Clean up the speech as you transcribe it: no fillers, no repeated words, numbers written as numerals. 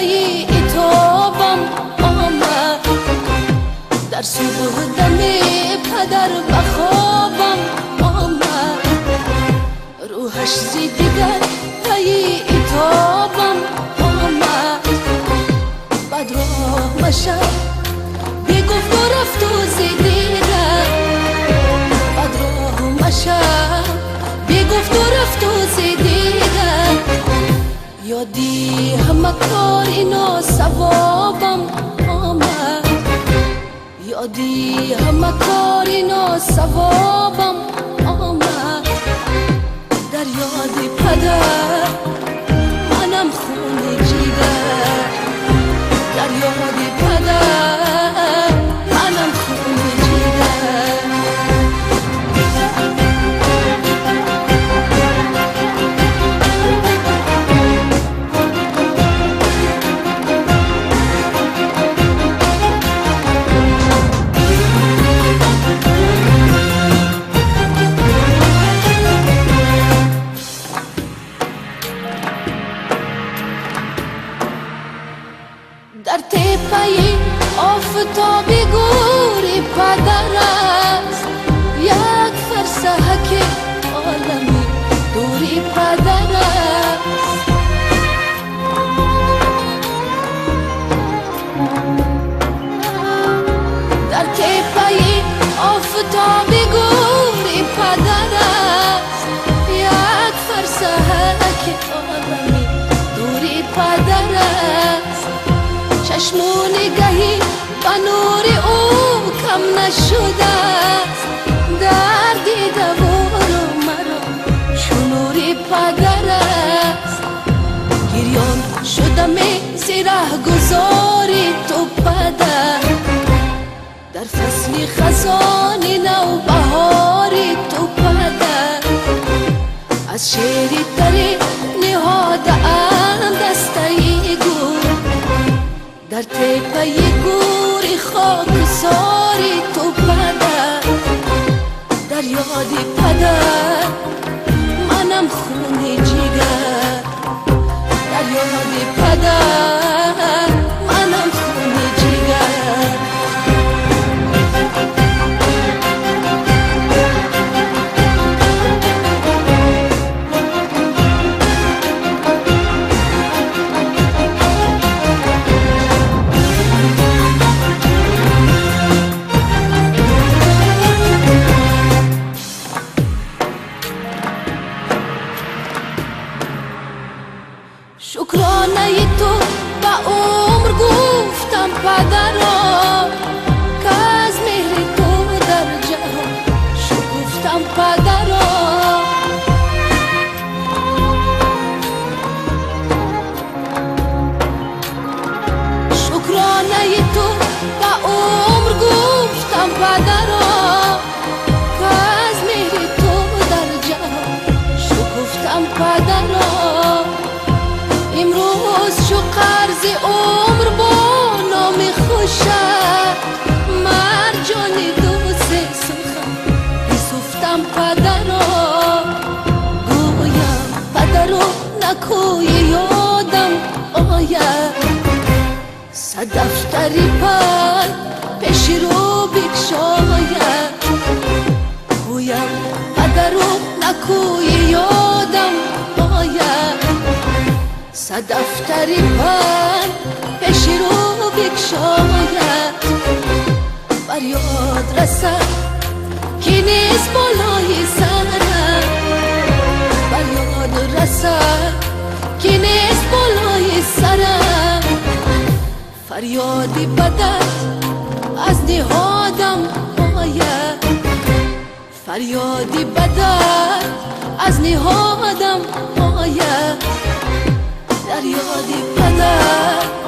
تایی ایتابم آمد، در صبح دم پدر بخوابم آمد، روحش زی دیگر تایی ایتابم آمد. بعد راه مشد بی گفت و رفت و زی دیگر، بعد راه مشد بی گفت و رفت و زی دیگر. یادی همه کار اینا ثوابم آمد، یادی همه کار اینا ثوابم آمد. در یاد پدر منم خون جیگر، در یاد پدر منم خون جیگر. در تپه آفتابی گوری پدر است، یک فرسخ عالمی دوری پدر است. در تپه آفتابی گوری پدر است، یک فرسخ عالمی دوری پدر است. چشمون گهی با نور او کم نشده است، در دیده و مرا چونوری پدر است. گریان شدم زیره گذاری تو پدر، در فصلی خزانی نو بهاری تو پدر. از شعری تری نهاده ام دسته گور، در تپه گوری خاکساری تو پدر. در یاد پدر منم خون جیگر، در یاد پدر منم خون جیگر. شکرانه تو با عمر گفتم پدرم، که از مهر تو در جهان شکفتم پدرم. شکرانه تو با عمر گفتم پدرم، که از مهر تو در جهان شکفتم پدرم. امروز شو قرض عمر با نام خوشت، مرجان دوست سخن بسفتم پدرم. گویم پدرم نکوی یادم آید، صدفتری پر پیش رو بکشاید. گویم پدرم نکوی یادم آید، صدفتری پر پیش رو بکشاید. فریاد رسد که نیست بالای سرم، فریاد رسد که نیست بالای سرم. فریادی بدت از نهادم آید، فریادی بدت از نهادم آید. در یاد پدر